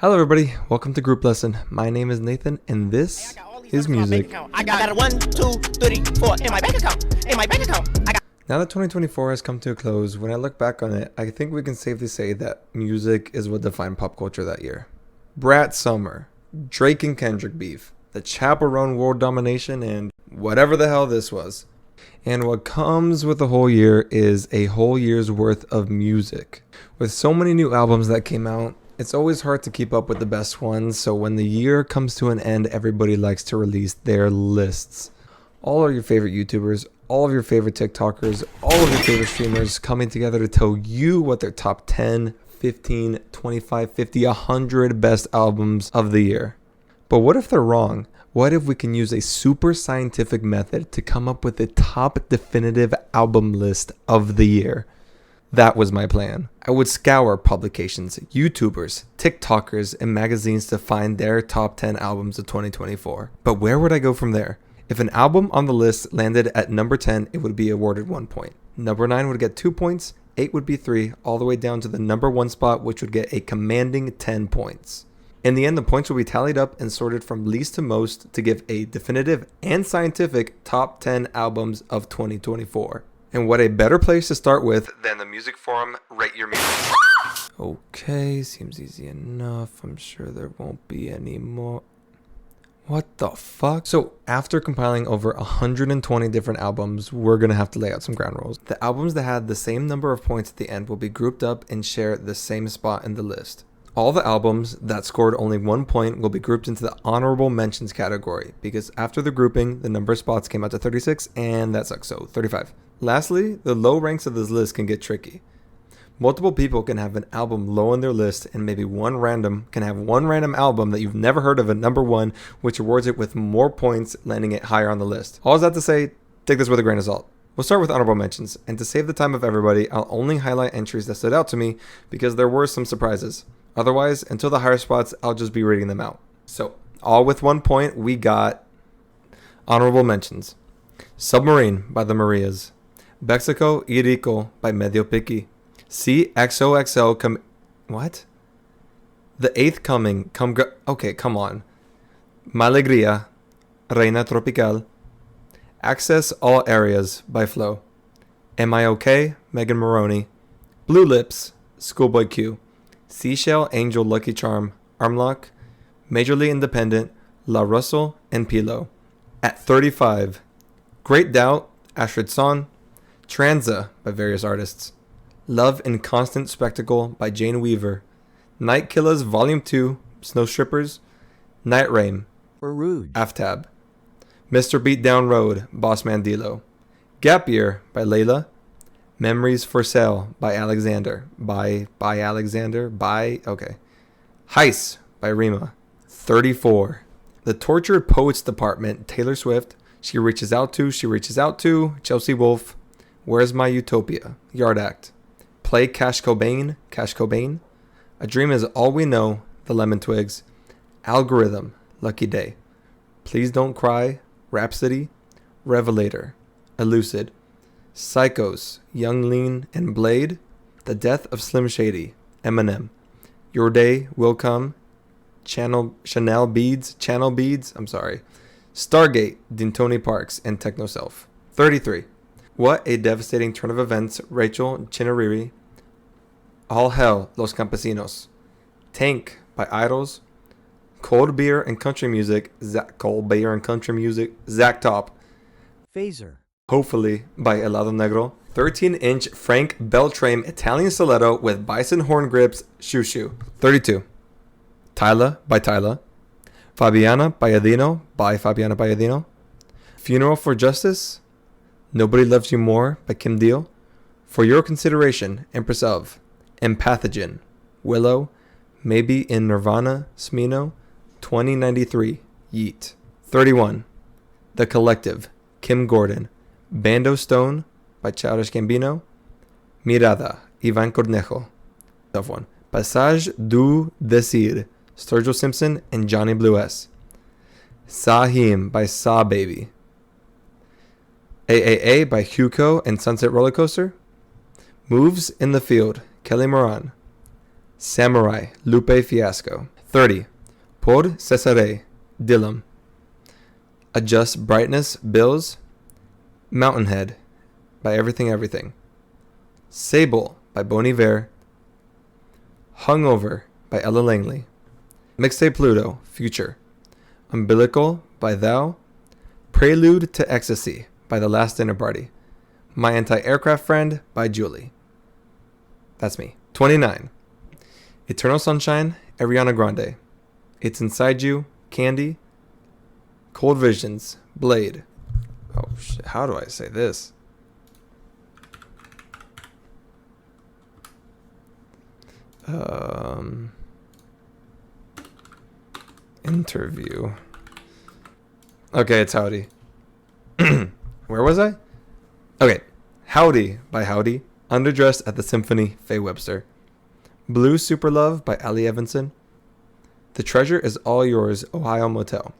Hello everybody, welcome to Group Lesson. My name is Nathan and this is music. I got a 1, 2, 3, 4 in my bank account. Now that 2024 has come to a close, when I look back on it, I think we can safely say that music is what defined pop culture that year. Brat Summer, Drake and Kendrick beef, the Chaperone world domination, and whatever the hell this was. And what comes with the whole year is a whole year's worth of music. With so many new albums that came out, it's always hard to keep up with the best ones, so when the year comes to an end, everybody likes to release their lists. All of your favorite YouTubers, all of your favorite TikTokers, all of your favorite streamers coming together to tell you what their top 10, 15, 25, 50, 100 best albums of the year. But what if they're wrong? What if we can use a super scientific method to come up with the top definitive album list of the year? That was my plan. I would scour publications, YouTubers, TikTokers, and magazines to find their top 10 albums of 2024. But where would I go from there? If an album on the list landed at number 10, it would be awarded 1 point. Number 9 would get 2 points, 8 would be 3, all the way down to the number 1 spot, which would get a commanding 10 points. In the end, the points will be tallied up and sorted from least to most to give a definitive and scientific top 10 albums of 2024. And what a better place to start with than the music forum Rate Your Music. Okay, seems easy enough. I'm sure there won't be any more. What the fuck? So after compiling over 120 different albums, we're going to have to lay out some ground rules. The albums that had the same number of points at the end will be grouped up and share the same spot in the list. All the albums that scored only 1 point will be grouped into the honorable mentions category because after the grouping, the number of spots came out to 36 and that sucks, so 35. Lastly, the low ranks of this list can get tricky. Multiple people can have an album low on their list and maybe one random album that you've never heard of at number 1, which awards it with more points, landing it higher on the list. All that to say, take this with a grain of salt. We'll start with honorable mentions, and to save the time of everybody, I'll only highlight entries that stood out to me because there were some surprises. Otherwise, until the higher spots, I'll just be reading them out. So, all with 1 point, we got honorable mentions. Submarine by the Marias. Bexico y Rico by Medio Piqui. CXOXO what? The Eighth Coming. Okay, come on. Malegria, Reina Tropical. Access All Areas by Flo. Am I Okay? Megan Moroney. Blue Lips, Schoolboy Q. Seashell Angel Lucky Charm, Armlock. Majorly Independent, La Russell, and Pilo. At 35, Great Doubt, Ashrid Son. Tranza by various artists. Love in Constant Spectacle by Jane Weaver. Night Killers Volume 2, Snow Strippers. Night Rain, Aftab. Mr. Beatdown Road, Boss Mandilo. Gap Year by Layla. Memories for Sale by Alexander. Okay. Heist by Rima. 34. The Tortured Poets Department, Taylor Swift. She Reaches Out To, Chelsea Wolfe. Where's My Utopia? Yard Act. Play Cash Cobain. A Dream Is All We Know, The Lemon Twigs. Algorithm, Lucky Day. Please Don't Cry, Rhapsody. Revelator, Elucid. Psychos, Young Lean and Blade. The Death of Slim Shady, Eminem. Your Day Will Come. Chanel Beads. Stargate, Dintoni Parks and Techno Self. 33. What a Devastating Turn of Events, Rachel Chinariri. All Hell, Los Campesinos. Tank by Idols. Cold Beer and Country Music, Zach Top. Phaser. Hopefully by Helado Negro. 13-inch Frank Beltrame Italian Stiletto with bison horn grips, Shoo. 32. Tyla by Tyla. Fabiana Bayadino. Funeral for Justice. Nobody Loves You More by Kim Deal. For Your Consideration, Empress of. Empathogen, Willow. Maybe in Nirvana, Smino. 2093, Yeet. 31. The Collective, Kim Gordon. Bando Stone by Childish Gambino. Mirada, Ivan Cornejo. Tough one. Passage du Desir, Sturgill Simpson and Johnny Blue S. Sahim by Saw Baby. AAA by Hugo and Sunset Rollercoaster. Moves in the Field, Kelly Moran. Samurai, Lupe Fiasco. 30. Por Cesare, Dillam. Adjust Brightness, Bills. Mountainhead, by Everything Everything. Sable, by Bon Iver. Hungover, by Ella Langley. Mixtape Pluto, Future. Umbilical, by Thou. Prelude to Ecstasy, by The Last Dinner Party. My Anti-Aircraft Friend, by Julie. That's me. 29. Eternal Sunshine, Ariana Grande. It's Inside You, Candy. Cold Visions, Blade. Oh shit, how do I say this? Interview. Okay, it's Howdy. Where was I? Okay. Howdy by Howdy. Underdressed at the Symphony, Faye Webster. Blue Super Love by Ali Evanson. The Treasure is All Yours, Ohio Motel.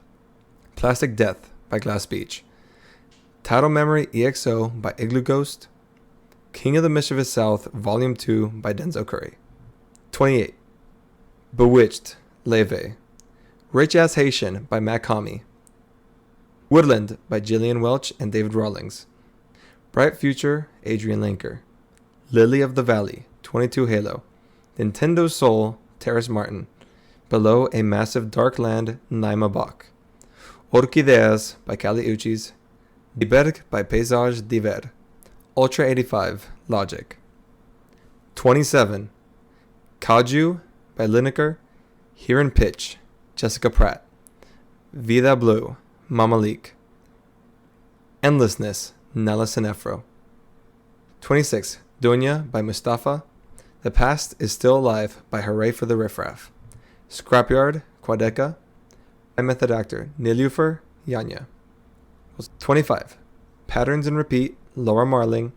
Plastic Death by Glass Beach. Title Memory EXO by Igloo Ghost. King of the Mischievous South, Volume 2 by Denzel Curry. 28. Bewitched, Leve. Rich Ass Haitian by Matt Kami. Woodland by Gillian Welch and David Rawlings. Bright Future, Adrian Linker. Lily of the Valley, 22 Halo. Nintendo Soul, Terrace Martin. Below a Massive Dark Land, Naima Bach. Orquídeas by Kali Uchis. Diberg by Paysage Diver. Ultra 85, Logic. 27. Kaju by Lineker. Here in Pitch, Jessica Pratt. Vida Blue, Mama Leak. Endlessness, Nella Sinefro. 26. Dunya by Mustafa. The Past is Still Alive by Hooray for the Riffraff. Scrapyard, Quadeca. By Method Actor, Nilufer, Yanya. 25. Patterns and Repeat, Laura Marling.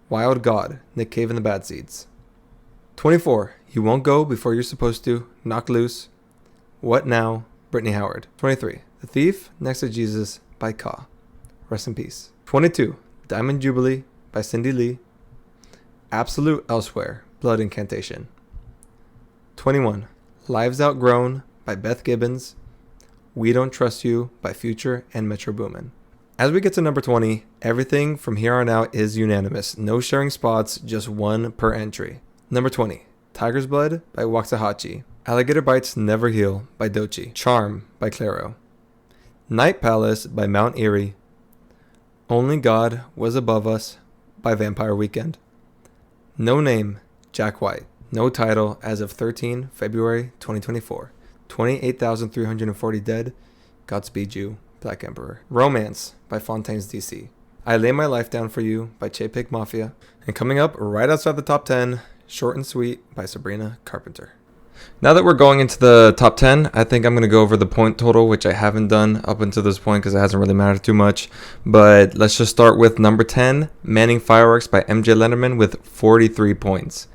Wild God, Nick Cave and the Bad Seeds. 24. You Won't Go Before You're Supposed to, Knock Loose. What Now, Brittany Howard. 23. The Thief, Next to Jesus by Ka. Rest in peace. 22. Diamond Jubilee by Cindy Lee. Absolute Elsewhere, Blood Incantation. 21. Lives Outgrown by Beth Gibbons. We Don't Trust You by Future and Metro Boomin. As we get to number 20, everything from here on out is unanimous. No sharing spots, just one per entry. Number 20. Tiger's Blood by Waxahachie. Alligator Bites Never Heal by Doechii. Charm by Clairo. Night Palace by Mount Eerie. Only God Was Above Us by Vampire Weekend. No Name, Jack White. No title as of 13 February 2024. 28,340 dead. Godspeed You, Black Emperor. Romance by Fontaine's DC. I Lay My Life Down For You by Chapik Mafia. And coming up right outside the top 10, Short and Sweet by Sabrina Carpenter. Now that we're going into the top 10, I think I'm going to go over the point total, which I haven't done up until this point because it hasn't really mattered too much. But let's just start with number 10, Manning Fireworks by MJ Lenderman with 43 points.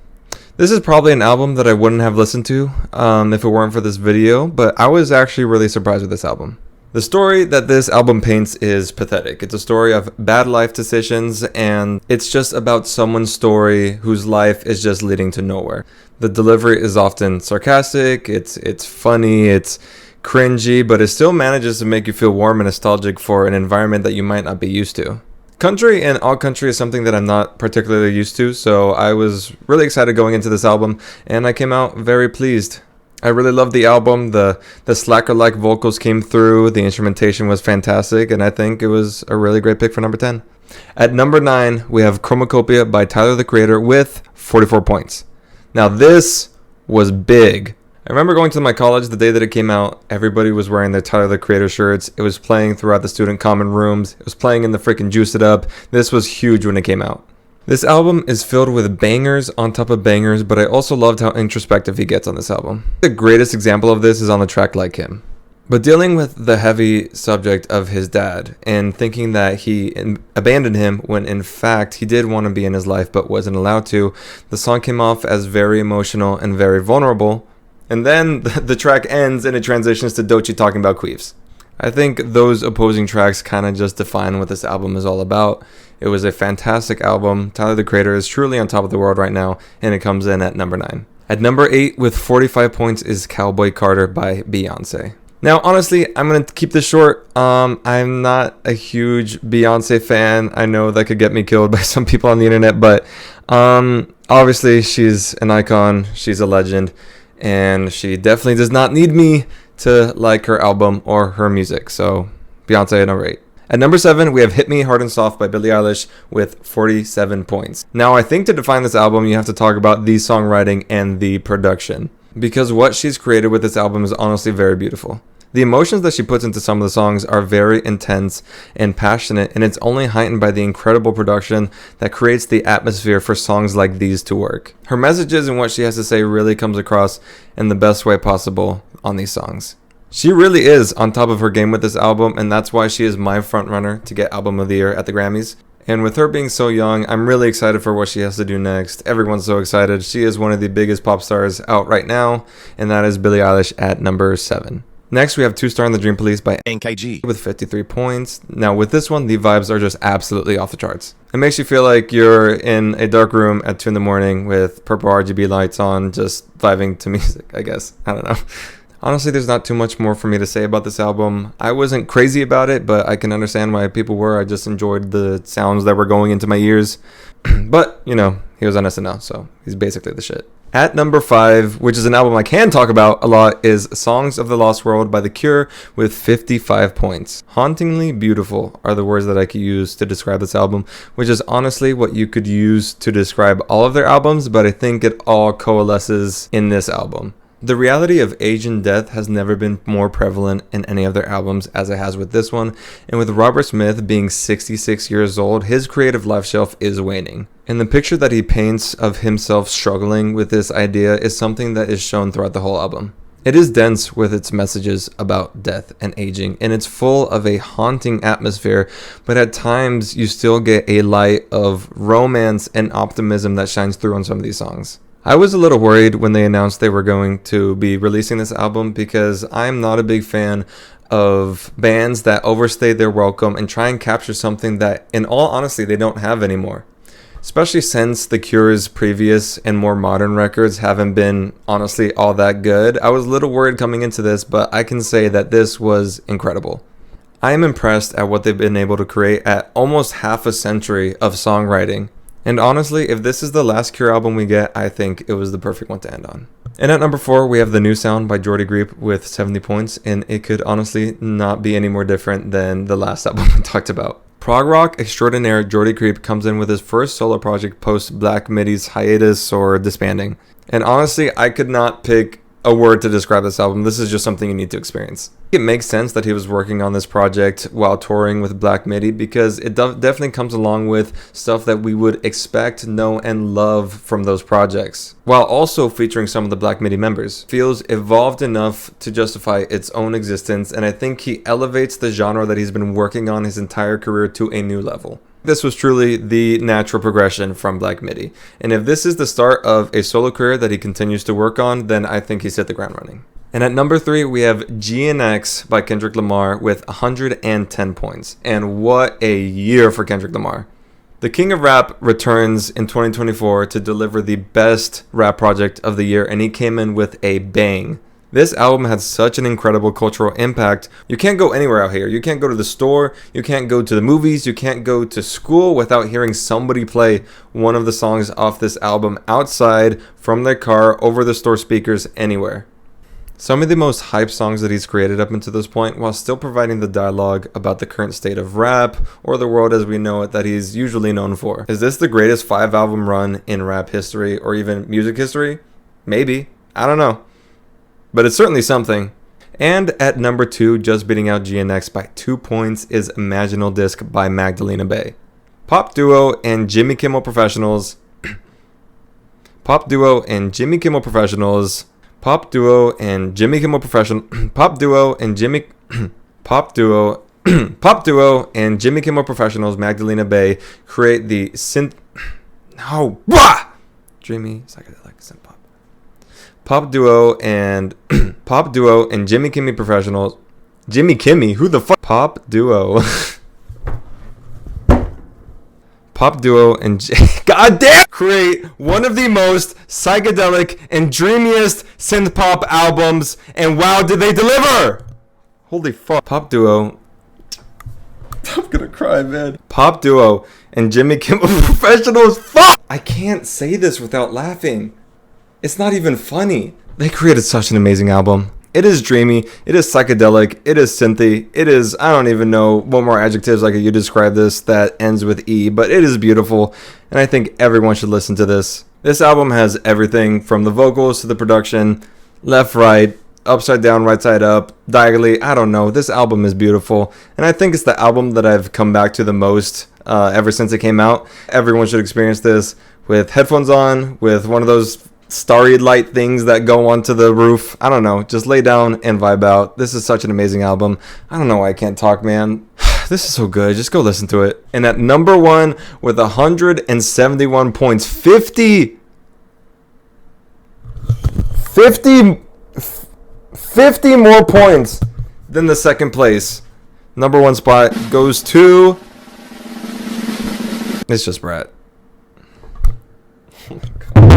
This is probably an album that I wouldn't have listened to if it weren't for this video, but I was actually really surprised with this album. The story that this album paints is pathetic. It's a story of bad life decisions, and it's just about someone's story whose life is just leading to nowhere. The delivery is often sarcastic, it's funny, it's cringy, but it still manages to make you feel warm and nostalgic for an environment that you might not be used to. Country and alt country is something that I'm not particularly used to, so I was really excited going into this album, and I came out very pleased. I really loved the album. The slacker-like vocals came through. The instrumentation was fantastic, and I think it was a really great pick for number 10. At number 9, we have Chromacopia by Tyler, the Creator with 44 points. Now, this was big. I remember going to my college the day that it came out. Everybody was wearing their Tyler, the Creator shirts. It was playing throughout the student common rooms. It was playing in the freaking Juice It Up. This was huge when it came out. This album is filled with bangers on top of bangers, but I also loved how introspective he gets on this album. The greatest example of this is on the track Like Him. But dealing with the heavy subject of his dad and thinking that he abandoned him when in fact he did want to be in his life but wasn't allowed to, the song came off as very emotional and very vulnerable. And then the track ends and it transitions to Doechii talking about queefs. I think those opposing tracks kind of just define what this album is all about. It was a fantastic album. Tyler, the Creator is truly on top of the world right now, and it comes in at number 9. At number 8 with 45 points is Cowboy Carter by Beyonce. Now, honestly, I'm going to keep this short. I'm not a huge Beyonce fan. I know that could get me killed by some people on the internet, but obviously she's an icon. She's a legend, and she definitely does not need me to like her album or her music. So Beyonce at number 8. At number 7, we have Hit Me Hard and Soft by Billie Eilish with 47 points. Now, I think to define this album, you have to talk about the songwriting and the production, because what she's created with this album is honestly very beautiful. The emotions that she puts into some of the songs are very intense and passionate, and it's only heightened by the incredible production that creates the atmosphere for songs like these to work. Her messages and what she has to say really comes across in the best way possible on these songs. She really is on top of her game with this album, and that's why she is my frontrunner to get Album of the Year at the Grammys. And with her being so young, I'm really excited for what she has to do next. Everyone's so excited. She is one of the biggest pop stars out right now, and that is Billie Eilish at number 7. Next, we have Two Star and the Dream Police by NKG with 53 points. Now, with this one, the vibes are just absolutely off the charts. It makes you feel like you're in a dark room at 2 in the morning with purple RGB lights on, just vibing to music, I guess. I don't know. Honestly, there's not too much more for me to say about this album. I wasn't crazy about it, but I can understand why people were. I just enjoyed the sounds that were going into my ears. But, you know, he was on SNL, so he's basically the shit. At number 5, which is an album I can talk about a lot, is Songs of the Lost World by The Cure with 55 points. Hauntingly beautiful are the words that I could use to describe this album, which is honestly what you could use to describe all of their albums, but I think it all coalesces in this album. The reality of age and death has never been more prevalent in any of their albums as it has with this one, and with Robert Smith being 66 years old, his creative life shelf is waning. And the picture that he paints of himself struggling with this idea is something that is shown throughout the whole album. It is dense with its messages about death and aging, and it's full of a haunting atmosphere, but at times you still get a light of romance and optimism that shines through on some of these songs. I was a little worried when they announced they were going to be releasing this album because I'm not a big fan of bands that overstay their welcome and try and capture something that, in all honesty, they don't have anymore. Especially since The Cure's previous and more modern records haven't been, honestly, all that good. I was a little worried coming into this, but I can say that this was incredible. I am impressed at what they've been able to create at almost half a century of songwriting. And honestly, if this is the last Cure album we get, I think it was the perfect one to end on. And at number 4, we have The New Sound by Jordy Griep with 70 points, and it could honestly not be any more different than the last album we talked about. Prog rock extraordinaire Jordy Griep comes in with his first solo project post Black Midi's hiatus or disbanding. And honestly, I could not pick a word to describe this album. This is just something you need to experience. It makes sense that he was working on this project while touring with Black Midi because it definitely comes along with stuff that we would expect, know, and love from those projects, while also featuring some of the Black Midi members. Feels evolved enough to justify its own existence, and I think he elevates the genre that he's been working on his entire career to a new level. This was truly the natural progression from Black Midi, and if this is the start of a solo career that he continues to work on, then I think he's hit the ground running. And at number 3, we have GNX by Kendrick Lamar with 110 points. And what a year for Kendrick Lamar. The King of Rap returns in 2024 to deliver the best rap project of the year, and he came in with a bang. This album had such an incredible cultural impact. You can't go anywhere out here. You can't go to the store. You can't go to the movies. You can't go to school without hearing somebody play one of the songs off this album outside, from their car, over the store speakers, anywhere. Some of the most hype songs that he's created up until this point, while still providing the dialogue about the current state of rap, or the world as we know it, that he's usually known for. Is this the greatest 5-album run in rap history, or even music history? Maybe. I don't know. But it's certainly something. And at number 2, just beating out GNX by 2 points, is Imaginal Disc by Magdalena Bay. Pop duo and Jimmy Kimmel Professionals. Pop duo and Jimmy Kimmel Professionals. Pop duo and Jimmy Kimmel Professional. Pop duo and Jimmy. Pop duo. Pop duo and Jimmy Kimmel Professionals, Magdalena Bay, create the synth. No. Blah! Dreamy psychedelic synth pop. Pop duo and Pop duo and Jimmy Kimmel Professionals. Jimmy Kimmel? Who the fuck? Pop duo. Pop Duo and goddamn create one of the most psychedelic and dreamiest synth pop albums, and wow, did they deliver! Holy fuck. Pop Duo. I'm gonna cry, man. Pop Duo and Jimmy Kimmel Professionals. Fuck! I can't say this without laughing. It's not even funny. They created such an amazing album. It is dreamy, it is psychedelic, it is synthy, it is, I don't even know what more adjectives I could use to describe this that ends with E, but it is beautiful, and I think everyone should listen to this. This album has everything from the vocals to the production, left, right, upside down, right side up, diagonally, I don't know. This album is beautiful, and I think it's the album that I've come back to the most ever since it came out. Everyone should experience this with headphones on, with one of those starry light things that go onto the roof. I don't know, just lay down and vibe out. This is such an amazing album. I don't know why I can't talk, man. This is so good. Just go listen to it. And at number 1 with 171 points, 50 more points than the second place. Number 1 spot goes to, it's just Brat. Oh my God.